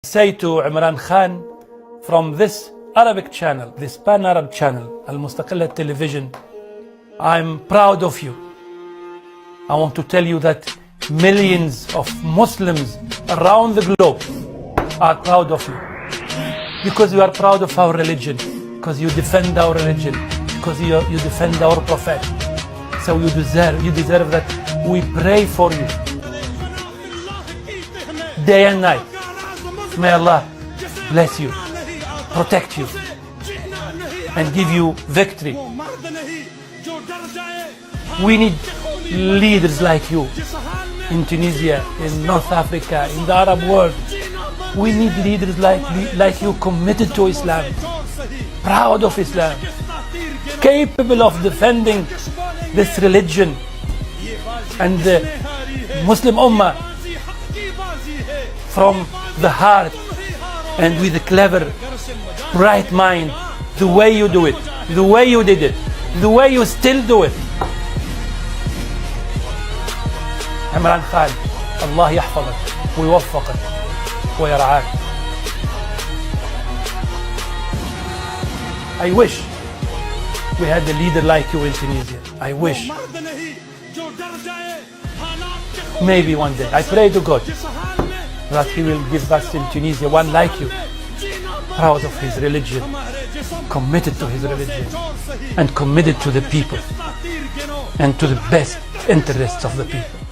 Say to Imran Khan from this Arabic channel, this pan-Arab channel, Al-Mustaqillah Television, I'm proud of you. I want to tell you that millions of Muslims around the globe are proud of you. Because you are proud of our religion, because you defend our religion, because you defend our Prophet. So you deserve that. We pray for you day and night. May Allah bless you, protect you, and give you victory. We need leaders like you in Tunisia, in North Africa, in the Arab world. We need leaders like you, committed to Islam, proud of Islam, capable of defending this religion and the Muslim Ummah from the heart and with a clever, bright mind, the way you do it, the way you did it, the way you still do it. عمران خان، الله يحفظك ويوفقك ويرعاك. I wish we had a leader like you in Tunisia. I wish. Maybe one day. I pray to God that He will give us in Tunisia one like you, proud of his religion, committed to his religion, and committed to the people and to the best interests of the people.